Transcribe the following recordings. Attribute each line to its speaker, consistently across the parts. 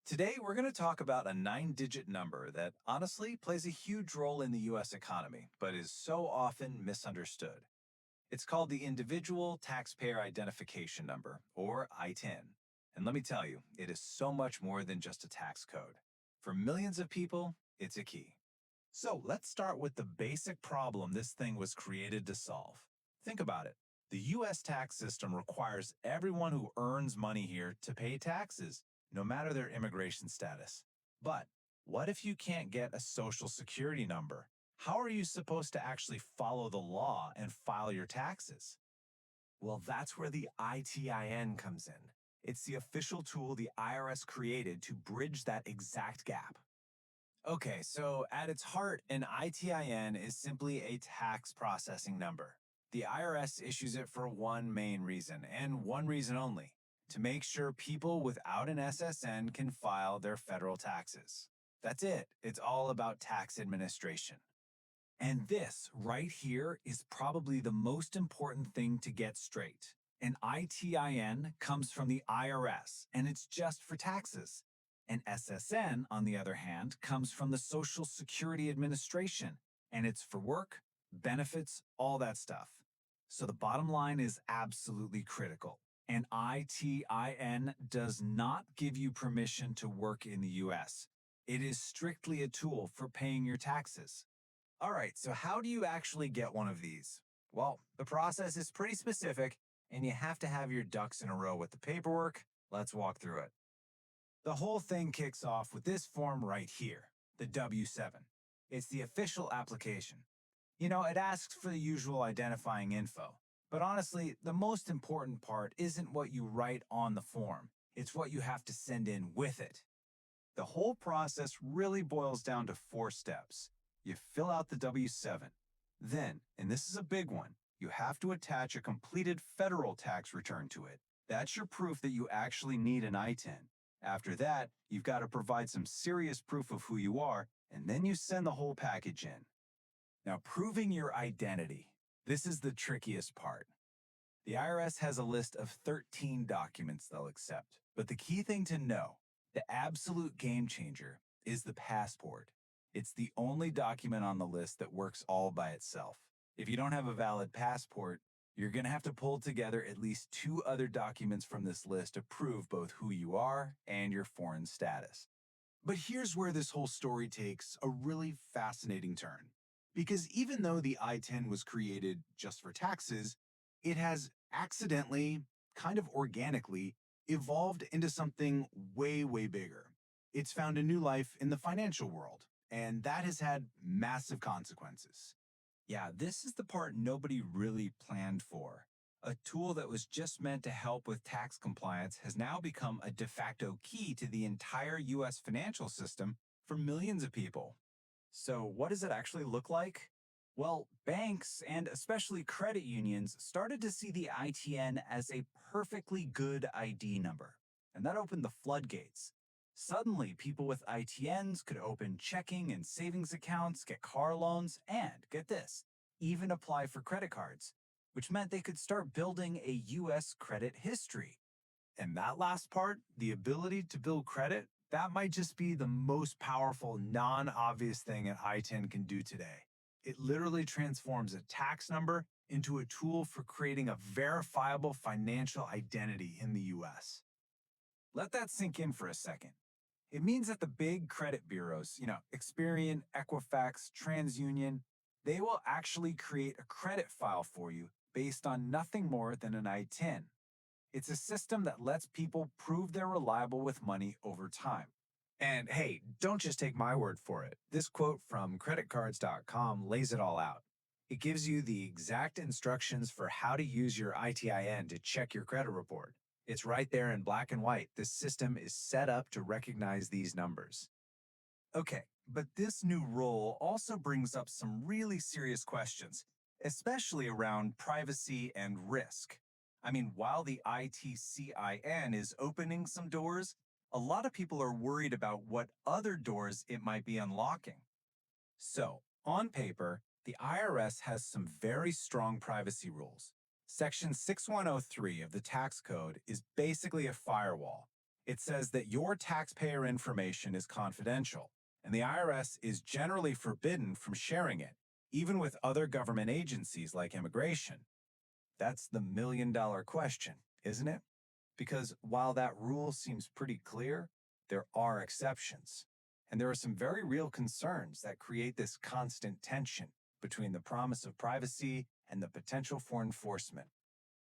Speaker 1: Today, we're going to talk about a 9-digit number that honestly plays a huge role in the US economy, but is so often misunderstood. It's called the Individual Taxpayer Identification Number, or ITIN. And let me tell you, it is so much more than just a tax code. For millions of people, it's a key. So let's start with the basic problem this thing was created to solve. Think about it. The US tax system requires everyone who earns money here to pay taxes, no matter their immigration status. But what if you can't get a social security number? How are you supposed to actually follow the law and file your taxes? Well, that's where the ITIN comes in. It's the official tool the IRS created to bridge that exact gap. Okay, so at its heart, an ITIN is simply a tax processing number. The IRS issues it for one main reason, and one reason only: to make sure people without an SSN can file their federal taxes. That's it. It's all about tax administration. And this right here is probably the most important thing to get straight. An ITIN comes from the IRS, and it's just for taxes. An SSN, on the other hand, comes from the Social Security Administration, and it's for work, benefits, all that stuff. So the bottom line is absolutely critical. An ITIN does not give you permission to work in the US. It is strictly a tool for paying your taxes. All right, so how do you actually get one of these? Well, the process is pretty specific, and you have to have your ducks in a row with the paperwork. Let's walk through it. The whole thing kicks off with this form right here, the W-7. It's the official application. It asks for the usual identifying info. But honestly, the most important part isn't what you write on the form. It's what you have to send in with it. The whole process really boils down to 4 steps. You fill out the W-7. Then, and this is a big one, you have to attach a completed federal tax return to it. That's your proof that you actually need an ITIN. After that, you've got to provide some serious proof of who you are, and then you send the whole package in. Now, proving your identity. This is the trickiest part. The IRS has a list of 13 documents they'll accept, but the key thing to know, the absolute game changer, is the passport. It's the only document on the list that works all by itself. If you don't have a valid passport, you're going to have to pull together at least 2 other documents from this list to prove both who you are and your foreign status. But here's where this whole story takes a really fascinating turn. Because even though the ITIN was created just for taxes, it has accidentally, kind of organically, evolved into something way, way bigger. It's found a new life in the financial world, and that has had massive consequences. Yeah, this is the part nobody really planned for. A tool that was just meant to help with tax compliance has now become a de facto key to the entire US financial system for millions of people. So what does it actually look like? Well, banks and especially credit unions started to see the ITN as a perfectly good ID number, and that opened the floodgates. Suddenly, people with ITNs could open checking and savings accounts, get car loans, and, get this, even apply for credit cards, which meant they could start building a US credit history. And that last part, the ability to build credit, that might just be the most powerful, non-obvious thing an ITIN can do today. It literally transforms a tax number into a tool for creating a verifiable financial identity in the US. Let that sink in for a second. It means that the big credit bureaus, Experian, Equifax, TransUnion, they will actually create a credit file for you based on nothing more than an ITIN. It's a system that lets people prove they're reliable with money over time. And hey, don't just take my word for it. This quote from creditcards.com lays it all out. It gives you the exact instructions for how to use your ITIN to check your credit report. It's right there in black and white. This system is set up to recognize these numbers. Okay, but this new role also brings up some really serious questions, especially around privacy and risk. I mean, while the ITCIN is opening some doors, a lot of people are worried about what other doors it might be unlocking. So, on paper, the IRS has some very strong privacy rules. Section 6103 of the tax code is basically a firewall. It says that your taxpayer information is confidential, and the IRS is generally forbidden from sharing it, even with other government agencies like immigration. That's the million-dollar question, isn't it? Because while that rule seems pretty clear, there are exceptions. And there are some very real concerns that create this constant tension between the promise of privacy and the potential for enforcement.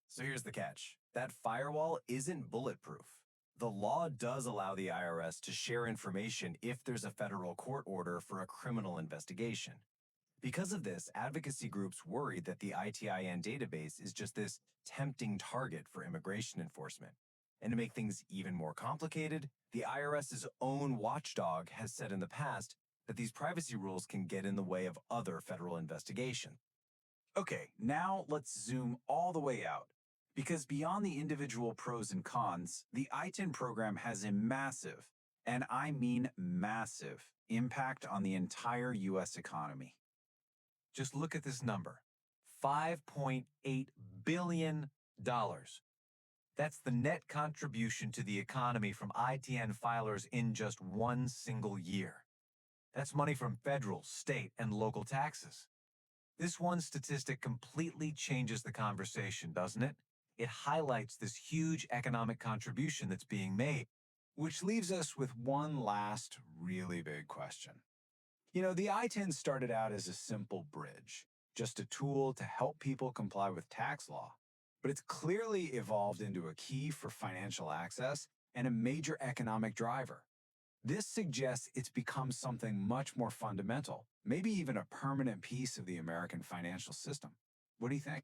Speaker 1: So here's the catch. That firewall isn't bulletproof. The law does allow the IRS to share information if there's a federal court order for a criminal investigation. Because of this, advocacy groups worry that the ITIN database is just this tempting target for immigration enforcement. And to make things even more complicated, the IRS's own watchdog has said in the past that these privacy rules can get in the way of other federal investigations. Okay, now let's zoom all the way out. Because beyond the individual pros and cons, the ITIN program has a massive, and I mean massive, impact on the entire U.S. economy. Just look at this number, $5.8 billion. That's the net contribution to the economy from ITN filers in just one single year. That's money from federal, state, and local taxes. This one statistic completely changes the conversation, doesn't it? It highlights this huge economic contribution that's being made, which leaves us with one last really big question. The ITIN started out as a simple bridge, just a tool to help people comply with tax law. But it's clearly evolved into a key for financial access and a major economic driver. This suggests it's become something much more fundamental, maybe even a permanent piece of the American financial system. What do you think?